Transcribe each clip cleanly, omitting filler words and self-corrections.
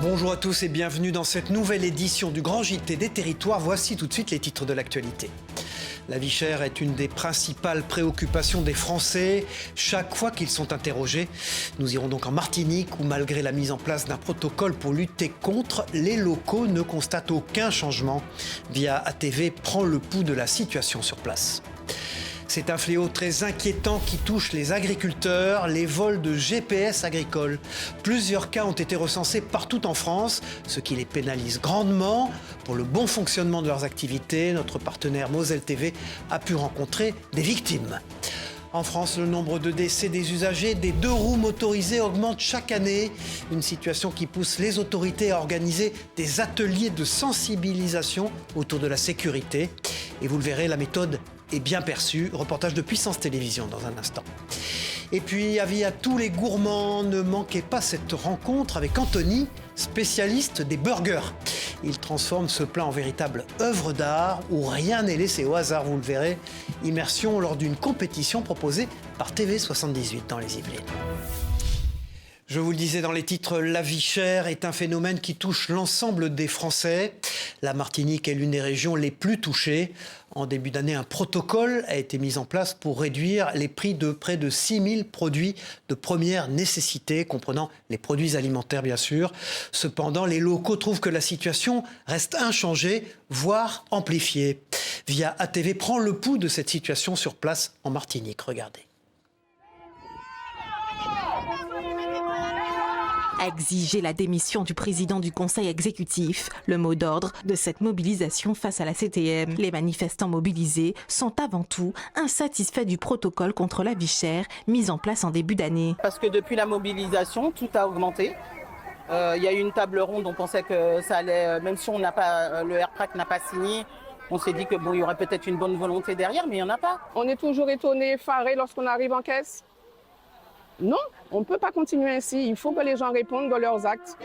Bonjour à tous et bienvenue dans cette nouvelle édition du Grand JT des Territoires. Voici tout de suite les titres de l'actualité. La vie chère est une des principales préoccupations des Français chaque fois qu'ils sont interrogés. Nous irons donc en Martinique où, malgré la mise en place d'un protocole pour lutter contre, les locaux ne constatent aucun changement. Via ATV prend le pouls de la situation sur place. C'est un fléau très inquiétant qui touche les agriculteurs, les vols de GPS agricoles. Plusieurs cas ont été recensés partout en France, ce qui les pénalise grandement. Pour le bon fonctionnement de leurs activités, notre partenaire Moselle TV a pu rencontrer des victimes. En France, le nombre de décès des usagers des deux roues motorisées augmente chaque année. Une situation qui pousse les autorités à organiser des ateliers de sensibilisation autour de la sécurité. Et vous le verrez, la méthode est bien perçue. Reportage de Puissance Télévisions dans un instant. Et puis, avis à tous les gourmands, ne manquez pas cette rencontre avec Anthony, spécialiste des burgers. Il transforme ce plat en véritable œuvre d'art où rien n'est laissé au hasard, vous le verrez. Immersion lors d'une compétition proposée par TV78 dans les Yvelines. Je vous le disais dans les titres, la vie chère est un phénomène qui touche l'ensemble des Français. La Martinique est l'une des régions les plus touchées. En début d'année, un protocole a été mis en place pour réduire les prix de près de 6000 produits de première nécessité, comprenant les produits alimentaires bien sûr. Cependant, les locaux trouvent que la situation reste inchangée, voire amplifiée. Via ATV prend le pouls de cette situation sur place en Martinique. Regardez. Exiger la démission du président du conseil exécutif, le mot d'ordre de cette mobilisation face à la CTM. Les manifestants mobilisés sont avant tout insatisfaits du protocole contre la vie chère mis en place en début d'année. Parce que depuis la mobilisation, tout a augmenté. Il y a eu une table ronde, on pensait que ça allait, même si on n'a pas, le RPRAC n'a pas signé, on s'est dit que bon, il y aurait peut-être une bonne volonté derrière, mais il n'y en a pas. On est toujours étonné, effaré lorsqu'on arrive en caisse. Non, on ne peut pas continuer ainsi. Il faut que les gens répondent de leurs actes.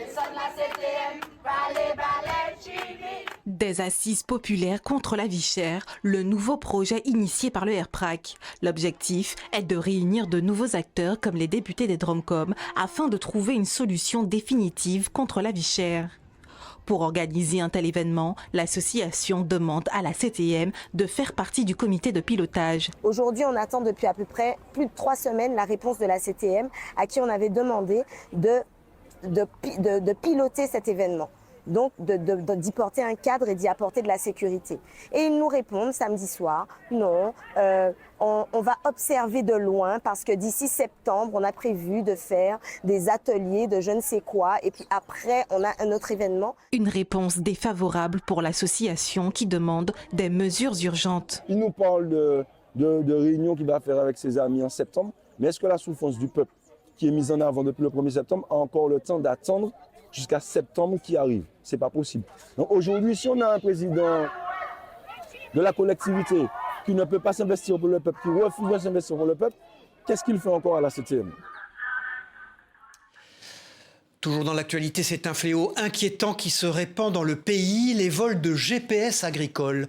Des assises populaires contre la vie chère, le nouveau projet initié par le RPRAC. L'objectif est de réunir de nouveaux acteurs comme les députés des Dromcom afin de trouver une solution définitive contre la vie chère. Pour organiser un tel événement, l'association demande à la CTM de faire partie du comité de pilotage. Aujourd'hui, on attend depuis à peu près plus de 3 semaines la réponse de la CTM à qui on avait demandé de piloter cet événement. Donc d'y porter un cadre et d'y apporter de la sécurité. Et ils nous répondent samedi soir, non, on va observer de loin parce que d'ici septembre, on a prévu de faire des ateliers de je ne sais quoi et puis après, on a un autre événement. Une réponse défavorable pour l'association qui demande des mesures urgentes. Il nous parle de réunions qu'il va faire avec ses amis en septembre, mais est-ce que la souffrance du peuple qui est mise en avant depuis le 1er septembre a encore le temps d'attendre jusqu'à septembre qui arrive? C'est pas possible. Donc aujourd'hui, si on a un président de la collectivité qui ne peut pas s'investir pour le peuple, qui refuse de s'investir pour le peuple, qu'est-ce qu'il fait encore à la CTM? Toujours dans l'actualité, c'est un fléau inquiétant qui se répand dans le pays, les vols de GPS agricoles.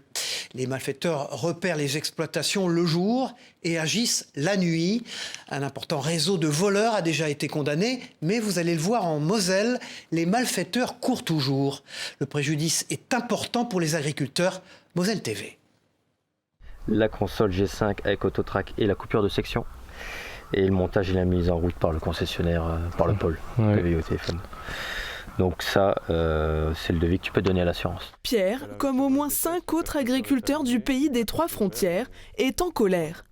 Les malfaiteurs repèrent les exploitations le jour et agissent la nuit. Un important réseau de voleurs a déjà été condamné, mais vous allez le voir en Moselle, les malfaiteurs courent toujours. Le préjudice est important pour les agriculteurs. Moselle TV. La console G5 avec Autotrac et la coupure de section. Et le montage et la mise en route par le concessionnaire, par le pôle, au téléphone. Donc ça, c'est le devis que tu peux donner à l'assurance. Pierre, comme au moins 5 autres agriculteurs du pays des 3 frontières, est en colère.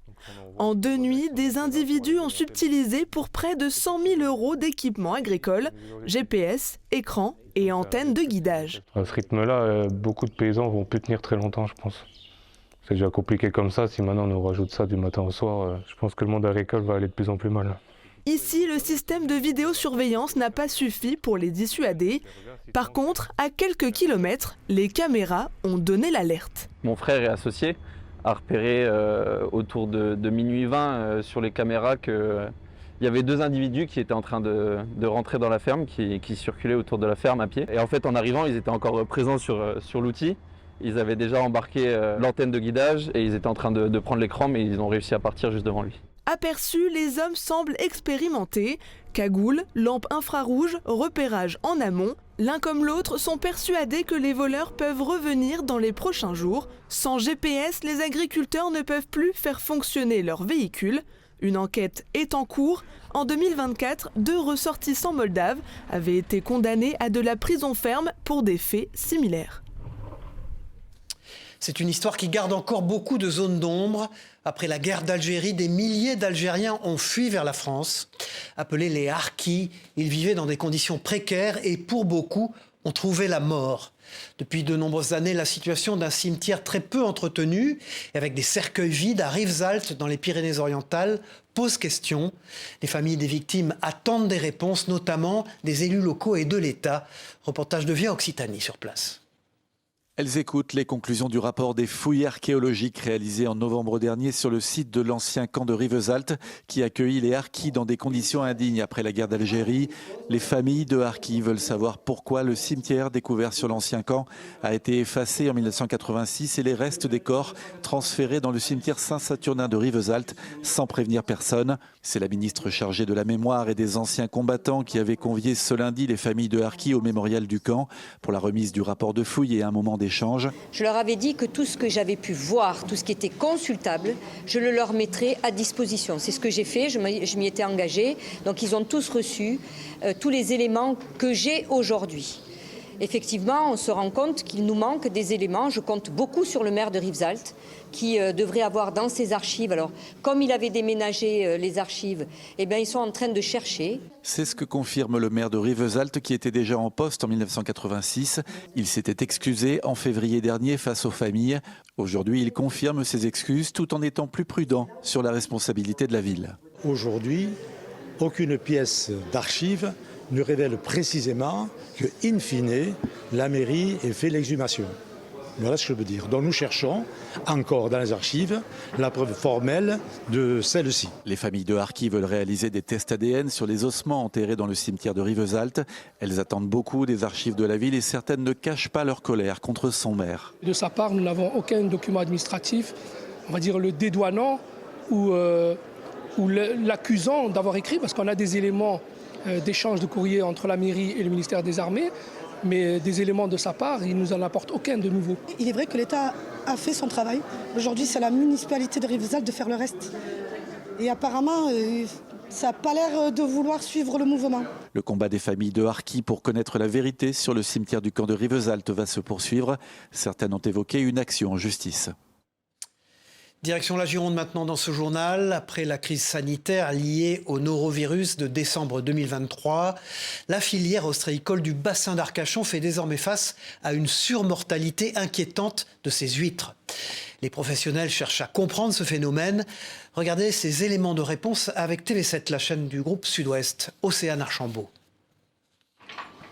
En 2 nuits, des individus ont subtilisé pour près de 100 000 € d'équipements agricoles, GPS, écrans et antennes de guidage. À ce rythme-là, beaucoup de paysans vont plus tenir très longtemps, je pense. C'est déjà compliqué comme ça, si maintenant on nous rajoute ça du matin au soir, je pense que le monde agricole va aller de plus en plus mal. Ici, le système de vidéosurveillance n'a pas suffi pour les dissuader. Par contre, à quelques kilomètres, les caméras ont donné l'alerte. Mon frère et associé a repéré autour de minuit 20 sur les caméras qu'il y avait 2 individus qui étaient en train de rentrer dans la ferme, qui circulaient autour de la ferme à pied. Et en fait, en arrivant, ils étaient encore présents sur l'outil. Ils avaient déjà embarqué l'antenne de guidage et ils étaient en train de prendre l'écran, mais ils ont réussi à partir juste devant lui. Aperçus, les hommes semblent expérimentés. Cagoule, lampe infrarouge, repérage en amont. L'un comme l'autre sont persuadés que les voleurs peuvent revenir dans les prochains jours. Sans GPS, les agriculteurs ne peuvent plus faire fonctionner leurs véhicules. Une enquête est en cours. En 2024, 2 ressortissants moldaves avaient été condamnés à de la prison ferme pour des faits similaires. C'est une histoire qui garde encore beaucoup de zones d'ombre. Après la guerre d'Algérie, des milliers d'Algériens ont fui vers la France. Appelés les harkis, ils vivaient dans des conditions précaires et pour beaucoup ont trouvé la mort. Depuis de nombreuses années, la situation d'un cimetière très peu entretenu et avec des cercueils vides à Rivesaltes dans les Pyrénées-Orientales pose question. Les familles des victimes attendent des réponses, notamment des élus locaux et de l'État. Reportage de Via Occitanie sur place. Elles écoutent les conclusions du rapport des fouilles archéologiques réalisées en novembre dernier sur le site de l'ancien camp de Rivesaltes qui accueillit les harkis dans des conditions indignes après la guerre d'Algérie. Les familles de harkis veulent savoir pourquoi le cimetière découvert sur l'ancien camp a été effacé en 1986 et les restes des corps transférés dans le cimetière Saint-Saturnin de Rivesaltes sans prévenir personne. C'est la ministre chargée de la mémoire et des anciens combattants qui avait convié ce lundi les familles de harkis au mémorial du camp pour la remise du rapport de fouilles et un moment d'échange. Je leur avais dit que tout ce que j'avais pu voir, tout ce qui était consultable, je le leur mettrais à disposition. C'est ce que j'ai fait, je m'y étais engagée. Donc ils ont tous reçu tous les éléments que j'ai aujourd'hui. Effectivement, on se rend compte qu'il nous manque des éléments. Je compte beaucoup sur le maire de Rivesaltes qui devrait avoir dans ses archives. Alors, comme il avait déménagé les archives, eh bien, ils sont en train de chercher. C'est ce que confirme le maire de Rivesaltes qui était déjà en poste en 1986. Il s'était excusé en février dernier face aux familles. Aujourd'hui, il confirme ses excuses tout en étant plus prudent sur la responsabilité de la ville. Aujourd'hui, aucune pièce d'archive ne révèle précisément que, in fine, la mairie ait fait l'exhumation. Voilà ce que je veux dire. Donc nous cherchons encore dans les archives la preuve formelle de celle-ci. Les familles de harkis veulent réaliser des tests ADN sur les ossements enterrés dans le cimetière de Rivesaltes. Elles attendent beaucoup des archives de la ville et certaines ne cachent pas leur colère contre son maire. De sa part, nous n'avons aucun document administratif, on va dire le dédouanant ou l'accusant d'avoir écrit, parce qu'on a des éléments d'échange de courrier entre la mairie et le ministère des Armées, mais des éléments de sa part, il ne nous en apporte aucun de nouveau. Il est vrai que l'État a fait son travail. Aujourd'hui, c'est à la municipalité de Rivesaltes de faire le reste. Et apparemment, ça n'a pas l'air de vouloir suivre le mouvement. Le combat des familles de harkis pour connaître la vérité sur le cimetière du camp de Rivesaltes va se poursuivre. Certaines ont évoqué une action en justice. Direction la Gironde maintenant dans ce journal. Après la crise sanitaire liée au norovirus de décembre 2023, la filière ostréicole du bassin d'Arcachon fait désormais face à une surmortalité inquiétante de ses huîtres. Les professionnels cherchent à comprendre ce phénomène. Regardez ces éléments de réponse avec TV7, la chaîne du groupe Sud-Ouest, Océane Archambault.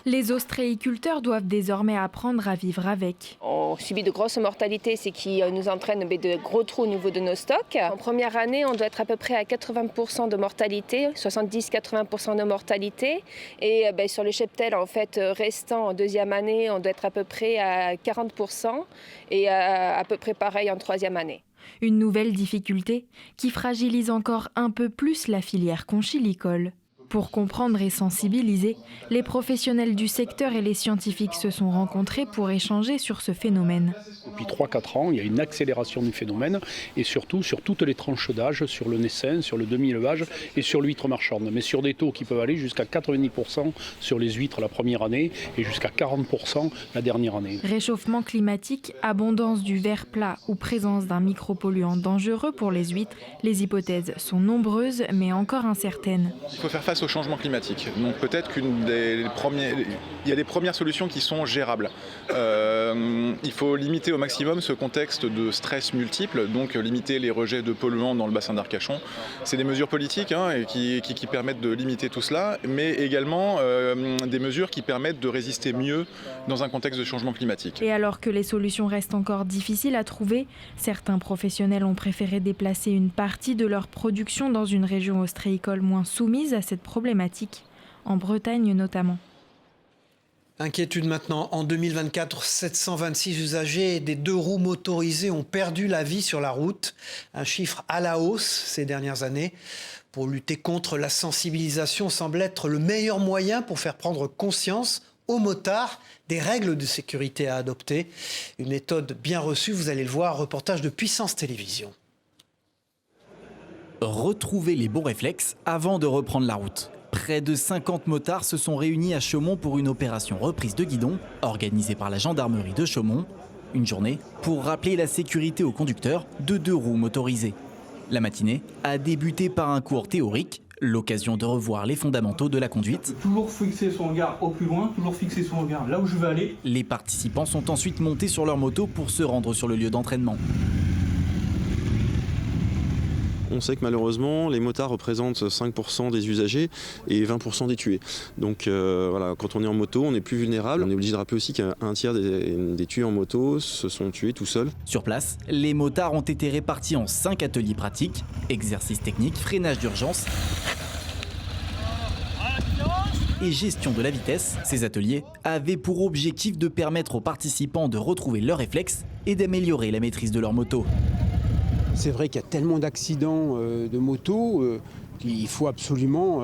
Les ostréiculteurs doivent désormais apprendre à vivre avec. On subit de grosses mortalités, ce qui nous entraîne de gros trous au niveau de nos stocks. En première année, on doit être à peu près à 80% de mortalité, 70-80% de mortalité. Et sur le cheptel en fait, restant en deuxième année, on doit être à peu près à 40% et à peu près pareil en troisième année. Une nouvelle difficulté qui fragilise encore un peu plus la filière conchilicole. Pour comprendre et sensibiliser, les professionnels du secteur et les scientifiques se sont rencontrés pour échanger sur ce phénomène. Depuis 3-4 ans, il y a une accélération du phénomène et surtout sur toutes les tranches d'âge, sur le naissin, sur le demi-élevage et sur l'huître marchande. Mais sur des taux qui peuvent aller jusqu'à 90% sur les huîtres la première année et jusqu'à 40% la dernière année. Réchauffement climatique, abondance du verre plat ou présence d'un micropolluant dangereux pour les huîtres, les hypothèses sont nombreuses mais encore incertaines. Il faut faire face au changement climatique. Donc peut-être il y a des premières solutions qui sont gérables. Il faut limiter au maximum ce contexte de stress multiple, donc limiter les rejets de polluants dans le bassin d'Arcachon. C'est des mesures politiques et qui permettent de limiter tout cela, mais également des mesures qui permettent de résister mieux dans un contexte de changement climatique. Et alors que les solutions restent encore difficiles à trouver, certains professionnels ont préféré déplacer une partie de leur production dans une région ostréicole moins soumise à cette problématique, en Bretagne notamment. Inquiétude maintenant. En 2024, 726 usagers des 2 roues motorisés ont perdu la vie sur la route. Un chiffre à la hausse ces dernières années. Pour lutter contre la sensibilisation semble être le meilleur moyen pour faire prendre conscience aux motards des règles de sécurité à adopter. Une méthode bien reçue, vous allez le voir, reportage de Puissance Télévisions. Retrouver les bons réflexes avant de reprendre la route. Près de 50 motards se sont réunis à Chaumont pour une opération reprise de guidon organisée par la gendarmerie de Chaumont. Une journée pour rappeler la sécurité aux conducteurs de 2 roues motorisées. La matinée a débuté par un cours théorique, l'occasion de revoir les fondamentaux de la conduite. Toujours fixer son regard au plus loin, toujours fixer son regard là où je veux aller. Les participants sont ensuite montés sur leur moto pour se rendre sur le lieu d'entraînement. On sait que malheureusement, les motards représentent 5% des usagers et 20% des tués. Donc voilà, quand on est en moto, on est plus vulnérable. On est obligé de rappeler aussi qu'un tiers des tués en moto se sont tués tout seuls. Sur place, les motards ont été répartis en 5 ateliers pratiques, exercices techniques, freinage d'urgence et gestion de la vitesse. Ces ateliers avaient pour objectif de permettre aux participants de retrouver leurs réflexes et d'améliorer la maîtrise de leur moto. C'est vrai qu'il y a tellement d'accidents de moto qu'il faut absolument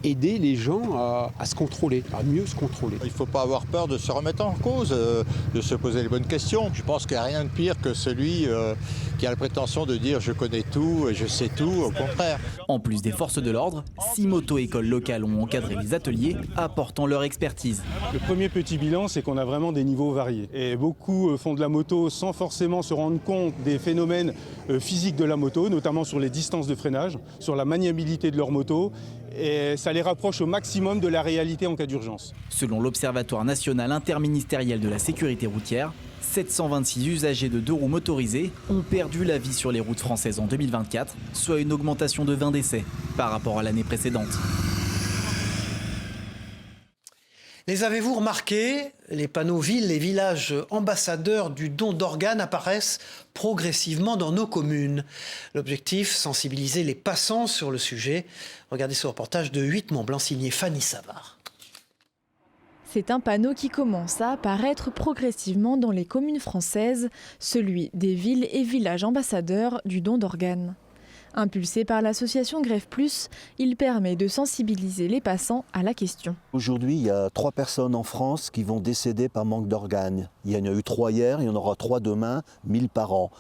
aider les gens à se contrôler, à mieux se contrôler. Il ne faut pas avoir peur de se remettre en cause, de se poser les bonnes questions. Je pense qu'il n'y a rien de pire que celui qui a la prétention de dire « je connais tout, je sais tout », au contraire. En plus des forces de l'ordre, 6 moto-écoles locales ont encadré les ateliers, apportant leur expertise. Le premier petit bilan, c'est qu'on a vraiment des niveaux variés. Et beaucoup font de la moto sans forcément se rendre compte des phénomènes physiques de la moto, notamment sur les distances de freinage, sur la maniabilité de leur moto. Et ça les rapproche au maximum de la réalité en cas d'urgence. Selon l'Observatoire national interministériel de la sécurité routière, 726 usagers de 2 roues motorisées ont perdu la vie sur les routes françaises en 2024, soit une augmentation de 20 décès par rapport à l'année précédente. Les avez-vous remarqués? Les panneaux villes et villages ambassadeurs du don d'organes apparaissent progressivement dans nos communes. L'objectif, sensibiliser les passants sur le sujet. Regardez ce reportage de 8 Mont-Blanc signé Fanny Savard. C'est un panneau qui commence à apparaître progressivement dans les communes françaises, celui des villes et villages ambassadeurs du don d'organes. Impulsé par l'association Greffe Plus, il permet de sensibiliser les passants à la question. Aujourd'hui, il y a 3 personnes en France qui vont décéder par manque d'organes. Il y en a eu 3 hier, il y en aura 3 demain, 1000 par an.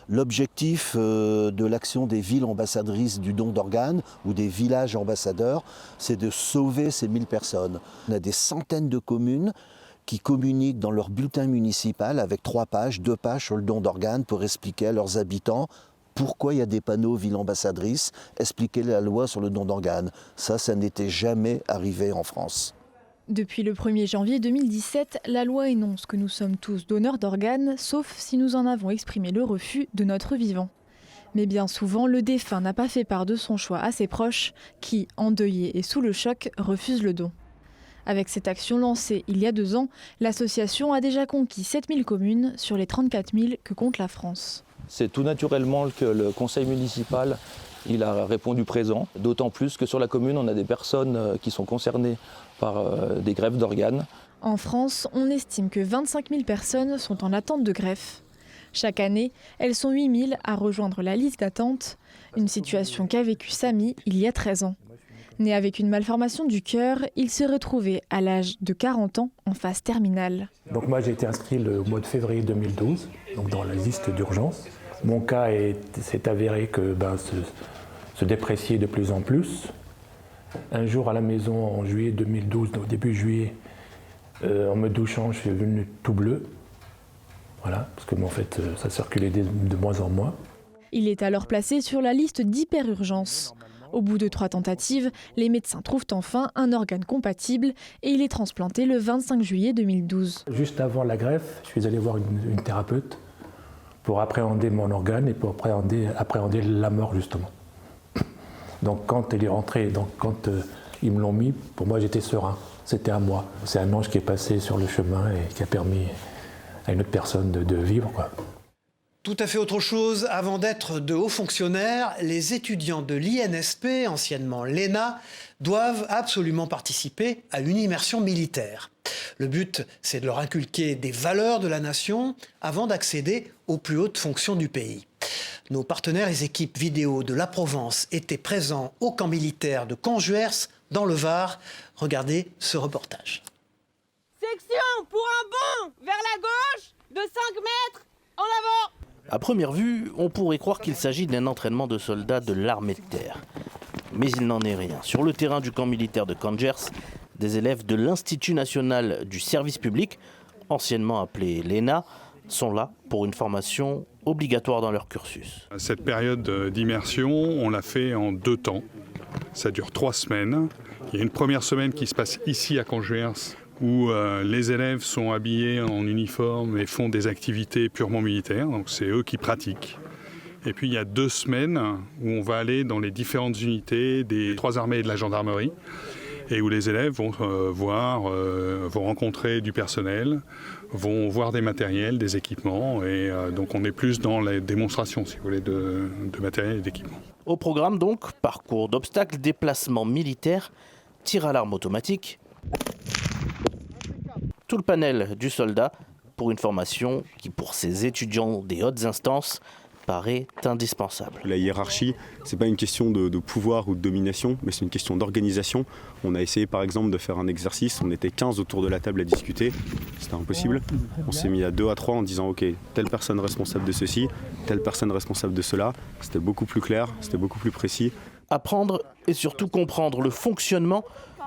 L'objectif de l'action des villes ambassadrices du don d'organes ou des villages ambassadeurs, c'est de sauver ces 1000 personnes. On a des centaines de communes qui communiquent dans leur bulletin municipal avec 3 pages, 2 pages sur le don d'organes pour expliquer à leurs habitants pourquoi il y a des panneaux ville ambassadrice, expliquer la loi sur le don d'organes. Ça n'était jamais arrivé en France. Depuis le 1er janvier 2017, la loi énonce que nous sommes tous donneurs d'organes, sauf si nous en avons exprimé le refus de notre vivant. Mais bien souvent, le défunt n'a pas fait part de son choix à ses proches, qui, endeuillés et sous le choc, refusent le don. Avec cette action lancée il y a 2 ans, l'association a déjà conquis 7000 communes sur les 34 000 que compte la France. C'est tout naturellement que le conseil municipal il a répondu présent, d'autant plus que sur la commune, on a des personnes qui sont concernées par des greffes d'organes. En France, on estime que 25 000 personnes sont en attente de greffe. Chaque année, elles sont 8 000 à rejoindre la liste d'attente, une situation qu'a vécue Samy il y a 13 ans. Né avec une malformation du cœur, il s'est retrouvé à l'âge de 40 ans en phase terminale. Donc moi j'ai été inscrit le mois de février 2012 donc dans la liste d'urgence. Mon cas s'est avéré que se déprécier de plus en plus. Un jour à la maison en juillet 2012, au début juillet, en me douchant, je suis devenu tout bleu. Voilà, parce que en fait ça circulait de moins en moins. Il est alors placé sur la liste d'hyperurgence. Au bout de 3 tentatives, les médecins trouvent enfin un organe compatible et il est transplanté le 25 juillet 2012. Juste avant la greffe, je suis allé voir une thérapeute pour appréhender mon organe et pour appréhender la mort justement. Donc quand elle est rentrée, quand ils me l'ont mis, pour moi j'étais serein, c'était à moi. C'est un ange qui est passé sur le chemin et qui a permis à une autre personne de vivre, quoi. Tout à fait autre chose. Avant d'être de hauts fonctionnaires, les étudiants de l'INSP, anciennement l'ENA, doivent absolument participer à une immersion militaire. Le but, c'est de leur inculquer des valeurs de la nation avant d'accéder aux plus hautes fonctions du pays. Nos partenaires et équipes vidéo de la Provence étaient présents au camp militaire de Canjuers, dans le Var. Regardez ce reportage. Section pour un bond vers la gauche de 5 mètres en avant. À première vue, on pourrait croire qu'il s'agit d'un entraînement de soldats de l'armée de terre. Mais il n'en est rien. Sur le terrain du camp militaire de Canjuers, des élèves de l'Institut national du service public, anciennement appelé l'ENA, sont là pour une formation obligatoire dans leur cursus. Cette période d'immersion, on l'a fait en 2 temps. Ça dure 3 semaines. Il y a une première semaine qui se passe ici à Canjuers, où les élèves sont habillés en uniforme et font des activités purement militaires. Donc c'est eux qui pratiquent. Et puis il y a 2 semaines où on va aller dans les différentes unités des 3 armées et de la gendarmerie, et où les élèves vont vont rencontrer du personnel, vont voir des matériels, des équipements, et donc on est plus dans la démonstration, si vous voulez, de matériel et d'équipement. Au programme donc, parcours d'obstacles, déplacements militaires, tir à l'arme automatique, tout le panel du soldat pour une formation qui, pour ces étudiants des hautes instances, paraît indispensable. La hiérarchie, c'est pas une question de pouvoir ou de domination, mais c'est une question d'organisation. On a essayé par exemple de faire un exercice, on était 15 autour de la table à discuter, c'était impossible. On s'est mis à 2 à 3 en disant ok, telle personne responsable de ceci, telle personne responsable de cela. C'était beaucoup plus clair, c'était beaucoup plus précis. Apprendre et surtout comprendre le fonctionnement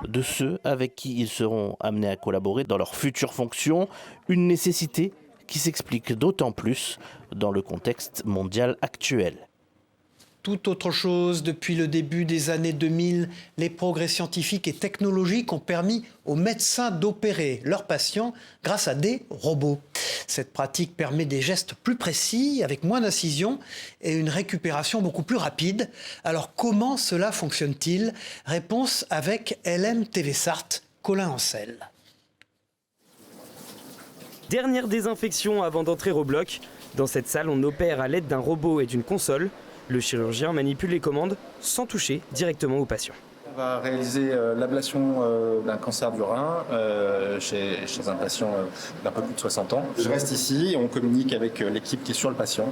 de ceux avec qui ils seront amenés à collaborer dans leurs futures fonctions, une nécessité qui s'explique d'autant plus dans le contexte mondial actuel. Tout autre chose, depuis le début des années 2000, les progrès scientifiques et technologiques ont permis aux médecins d'opérer leurs patients grâce à des robots. Cette pratique permet des gestes plus précis, avec moins d'incision et une récupération beaucoup plus rapide. Alors comment cela fonctionne-t-il? Réponse avec LM TV Sarthe, Colin Ancel. Dernière désinfection avant d'entrer au bloc. Dans cette salle, on opère à l'aide d'un robot et d'une console. Le chirurgien manipule les commandes sans toucher directement au patient. On va réaliser l'ablation d'un cancer du rein chez un patient d'un peu plus de 60 ans. Je reste ici et on communique avec l'équipe qui est sur le patient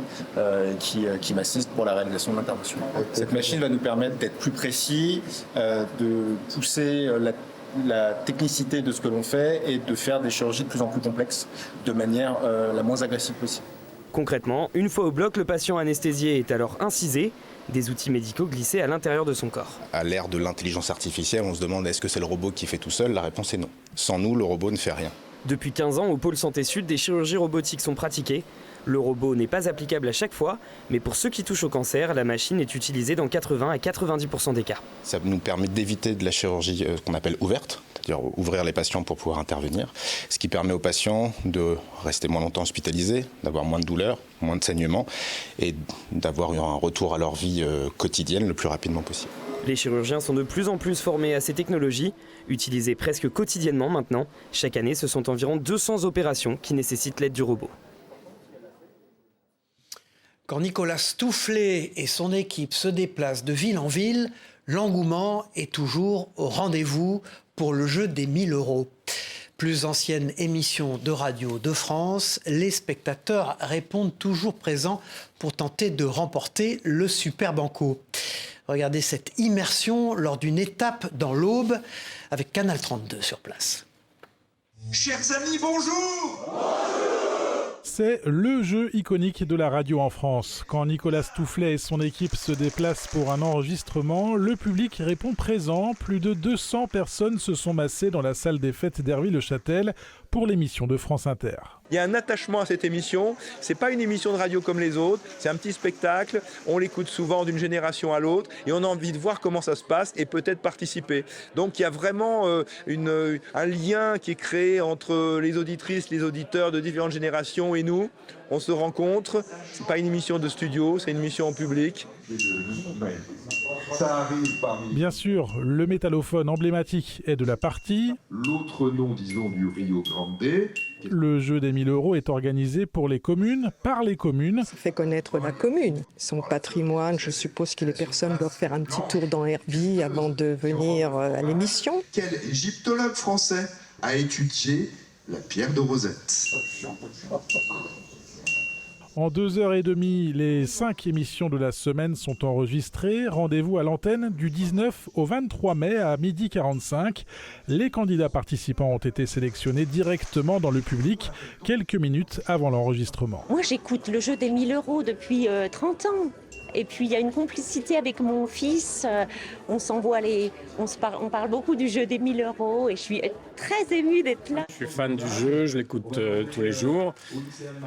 qui m'assiste pour la réalisation de l'intervention. Cette machine va nous permettre d'être plus précis, de pousser la technicité de ce que l'on fait et de faire des chirurgies de plus en plus complexes de manière la moins agressive possible. Concrètement, une fois au bloc, le patient anesthésié est alors incisé, des outils médicaux glissés à l'intérieur de son corps. À l'ère de l'intelligence artificielle, on se demande est-ce que c'est le robot qui fait tout seul? La réponse est non. Sans nous, le robot ne fait rien. Depuis 15 ans, au pôle Santé Sud, des chirurgies robotiques sont pratiquées. Le robot n'est pas applicable à chaque fois, mais pour ceux qui touchent au cancer, la machine est utilisée dans 80 à 90% des cas. Ça nous permet d'éviter de la chirurgie qu'on appelle ouverte, c'est-à-dire ouvrir les patients pour pouvoir intervenir, ce qui permet aux patients de rester moins longtemps hospitalisés, d'avoir moins de douleurs, moins de saignements et d'avoir un retour à leur vie quotidienne le plus rapidement possible. Les chirurgiens sont de plus en plus formés à ces technologies, utilisées presque quotidiennement maintenant. Chaque année, ce sont environ 200 opérations qui nécessitent l'aide du robot. Quand Nicolas Stoufflet et son équipe se déplacent de ville en ville, l'engouement est toujours au rendez-vous pour le jeu des 1000 €. Plus ancienne émission de radio de France, les spectateurs répondent toujours présents pour tenter de remporter le Super Banco. Regardez cette immersion lors d'une étape dans l'Aube avec Canal 32 sur place. Chers amis, bonjour! C'est le jeu iconique de la radio en France. Quand Nicolas Stoufflet et son équipe se déplacent pour un enregistrement, le public répond présent. Plus de 200 personnes se sont massées dans la salle des fêtes d'Herville-le-Châtel pour l'émission de France Inter. Il y a un attachement à cette émission. C'est pas une émission de radio comme les autres. C'est un petit spectacle. On l'écoute souvent d'une génération à l'autre et on a envie de voir comment ça se passe et peut-être participer. Donc il y a vraiment un lien qui est créé entre les auditrices, les auditeurs de différentes générations et nous. On se rencontre. C'est pas une émission de studio, c'est une émission en public. Ça arrive parmi... Bien sûr, le métallophone emblématique est de la partie. L'autre nom, disons, du Rio Grande. Le jeu des 1000 € est organisé pour les communes, par les communes. Ça fait connaître la commune, son patrimoine. Je suppose que les personnes doivent faire un petit tour dans Herville avant de venir à l'émission. Quel égyptologue français a étudié la pierre de Rosette. En 2h30, les 5 émissions de la semaine sont enregistrées. Rendez-vous à l'antenne du 19 au 23 mai à 12h45. Les candidats participants ont été sélectionnés directement dans le public quelques minutes avant l'enregistrement. Moi, j'écoute le jeu des 1000 € depuis 30 ans. Et puis, il y a une complicité avec mon fils. On parle beaucoup du jeu des 1000 € et je suis très émue d'être là. Je suis fan du jeu, je l'écoute tous les jours.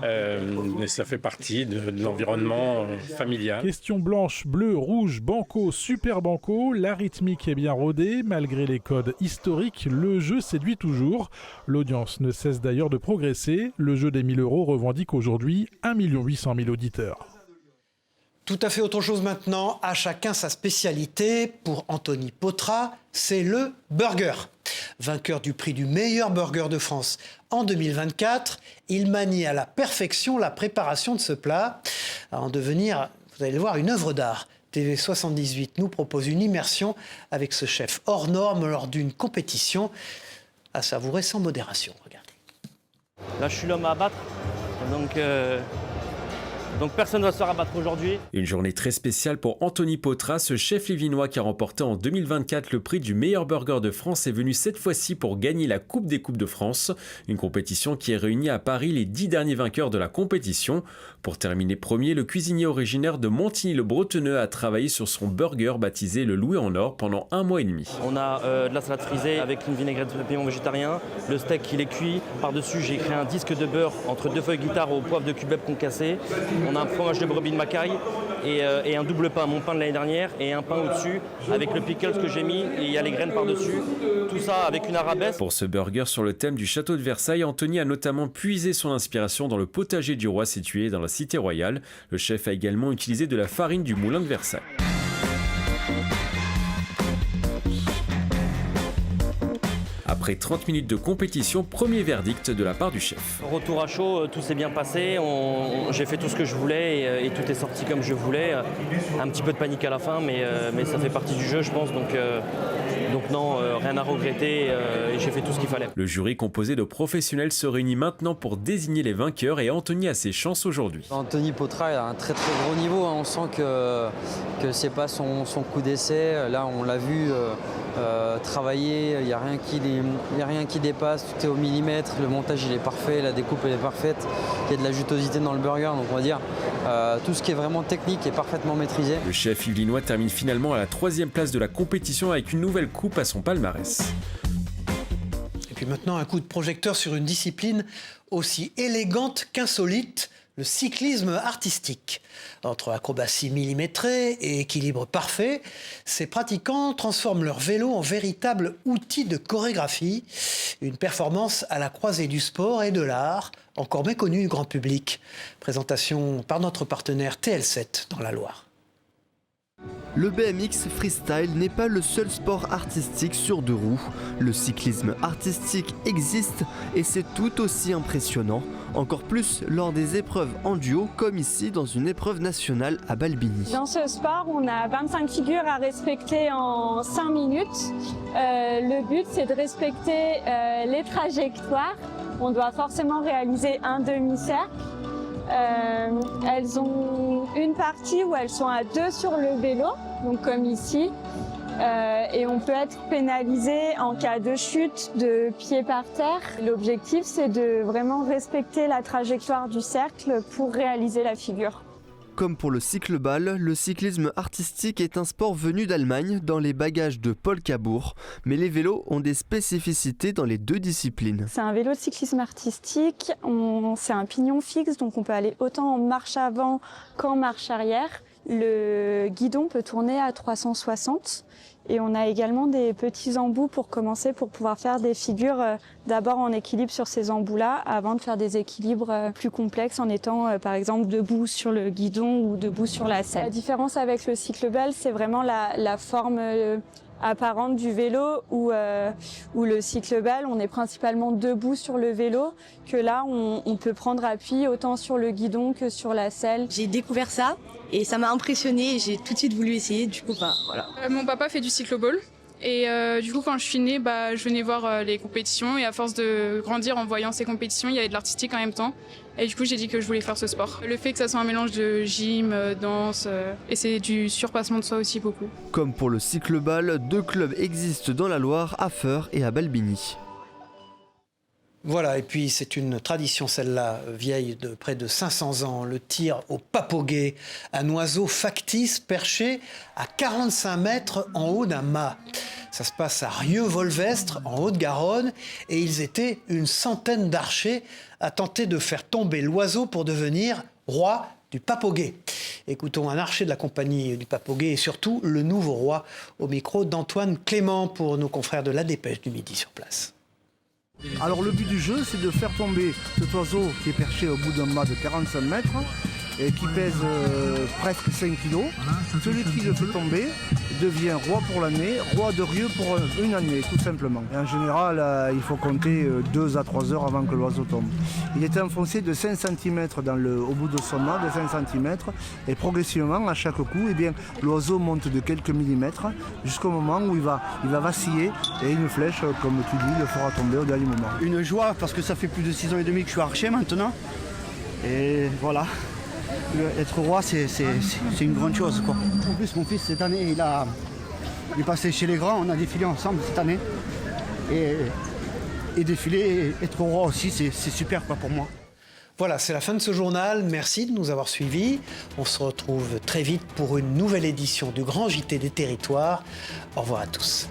Et ça fait partie de l'environnement familial. Question blanche, bleu, rouge, banco, super banco. La rythmique est bien rodée. Malgré les codes historiques, le jeu séduit toujours. L'audience ne cesse d'ailleurs de progresser. Le jeu des 1000 € revendique aujourd'hui 1 800 000 auditeurs. Tout à fait autre chose maintenant, à chacun sa spécialité. Pour Anthony Potra, c'est le burger. Vainqueur du prix du meilleur burger de France en 2024, il manie à la perfection la préparation de ce plat. À en devenir, vous allez le voir, une œuvre d'art. TV78 nous propose une immersion avec ce chef hors norme lors d'une compétition à savourer sans modération. Regardez. Là, je suis l'homme à abattre, donc personne ne va se faire abattre aujourd'hui. Une journée très spéciale pour Anthony Potra, ce chef livinois qui a remporté en 2024 le prix du meilleur burger de France est venu cette fois-ci pour gagner la Coupe des Coupes de France. Une compétition qui a réuni à Paris les 10 derniers vainqueurs de la compétition. Pour terminer premier, le cuisinier originaire de Montigny-le-Bretonneux a travaillé sur son burger baptisé le Louis en or pendant 1 mois et demi. On a de la salade frisée avec une vinaigrette de piment végétarien, le steak il est cuit. Par-dessus, j'ai créé un disque de beurre entre 2 feuilles guitare au poivre de cubeb concassé. On a un fromage de brebis de Macaille et un double pain, mon pain de l'année dernière, et un pain au-dessus avec le pickles que j'ai mis et il y a les graines par-dessus. Tout ça avec une arabesque. Pour ce burger sur le thème du château de Versailles, Anthony a notamment puisé son inspiration dans le potager du roi situé dans la cité royale. Le chef a également utilisé de la farine du moulin de Versailles. Après 30 minutes de compétition, premier verdict de la part du chef. Retour à chaud, tout s'est bien passé, j'ai fait tout ce que je voulais et tout est sorti comme je voulais. Un petit peu de panique à la fin, mais ça fait partie du jeu, je pense, donc non, rien à regretter et j'ai fait tout ce qu'il fallait. Le jury composé de professionnels se réunit maintenant pour désigner les vainqueurs et Anthony a ses chances aujourd'hui. Anthony Potra a un très très gros niveau, on sent que c'est pas son coup d'essai. Là on l'a vu travailler, il n'y a rien qui dépasse, tout est au millimètre, le montage il est parfait, la découpe elle est parfaite, il y a de la jutosité dans le burger, donc on va dire tout ce qui est vraiment technique est parfaitement maîtrisé. Le chef yvelinois termine finalement à la 3e place de la compétition avec une nouvelle coupe à son palmarès. Et puis maintenant un coup de projecteur sur une discipline aussi élégante qu'insolite, le cyclisme artistique. Entre acrobatie millimétrée et équilibre parfait, ces pratiquants transforment leur vélo en véritable outil de chorégraphie, une performance à la croisée du sport et de l'art, encore méconnue du grand public. Présentation par notre partenaire TL7 dans la Loire. Le BMX freestyle n'est pas le seul sport artistique sur 2 roues. Le cyclisme artistique existe et c'est tout aussi impressionnant. Encore plus lors des épreuves en duo, comme ici dans une épreuve nationale à Balbigny. Dans ce sport, on a 25 figures à respecter en 5 minutes. Le but, c'est de respecter les trajectoires. On doit forcément réaliser un demi-cercle. Elles ont une partie où elles sont à 2 sur le vélo, donc comme ici. Et on peut être pénalisé en cas de chute, de pied par terre. L'objectif, c'est de vraiment respecter la trajectoire du cercle pour réaliser la figure. Comme pour le cycleball, le cyclisme artistique est un sport venu d'Allemagne dans les bagages de Paul Cabourg. Mais les vélos ont des spécificités dans les 2 disciplines. C'est un vélo de cyclisme artistique, c'est un pignon fixe, donc on peut aller autant en marche avant qu'en marche arrière. Le guidon peut tourner à 360 et on a également des petits embouts pour commencer, pour pouvoir faire des figures d'abord en équilibre sur ces embouts-là avant de faire des équilibres plus complexes en étant par exemple debout sur le guidon ou debout sur la selle. La différence avec le cycleball, c'est vraiment la forme apparente du vélo où le cycleball, on est principalement debout sur le vélo, que là on peut prendre appui autant sur le guidon que sur la selle. J'ai découvert ça et ça m'a impressionnée et j'ai tout de suite voulu essayer, du coup voilà. Mon papa fait du cycloball Et du coup, quand je suis née, je venais voir les compétitions. Et à force de grandir en voyant ces compétitions, il y avait de l'artistique en même temps. Et du coup, j'ai dit que je voulais faire ce sport. Le fait que ça soit un mélange de gym, danse, et c'est du surpassement de soi aussi beaucoup. Comme pour le cycleball, 2 clubs existent dans la Loire, à Feurs et à Balbigny. Voilà, et puis c'est une tradition, celle-là, vieille de près de 500 ans, le tir au papauguet, un oiseau factice perché à 45 mètres en haut d'un mât. Ça se passe à Rieux-Volvestre, en Haute-Garonne, et ils étaient une centaine d'archers à tenter de faire tomber l'oiseau pour devenir roi du papauguet. Écoutons un archer de la compagnie du papauguet et surtout le nouveau roi au micro d'Antoine Clément pour nos confrères de La Dépêche du Midi sur place. Alors le but du jeu, c'est de faire tomber cet oiseau qui est perché au bout d'un mât de 45 mètres et qui pèse presque 5 kg. Celui qui le fait tomber devient roi pour l'année, roi de Rieux pour une année, tout simplement. Et en général, il faut compter 2 à 3 heures avant que l'oiseau tombe. Il est enfoncé de 5 cm au bout de son mât, de 5 cm, et progressivement, à chaque coup, l'oiseau monte de quelques millimètres jusqu'au moment où il va vaciller et une flèche, comme tu dis, le fera tomber au dernier moment. Une joie parce que ça fait plus de 6 ans et demi que je suis archer maintenant. Et voilà. Être roi, c'est une grande chose, quoi. En plus, mon fils, cette année, il est passé chez les grands, on a défilé ensemble cette année. Et défiler, être roi aussi, c'est super pour moi. Voilà, c'est la fin de ce journal. Merci de nous avoir suivis. On se retrouve très vite pour une nouvelle édition du Grand JT des Territoires. Au revoir à tous.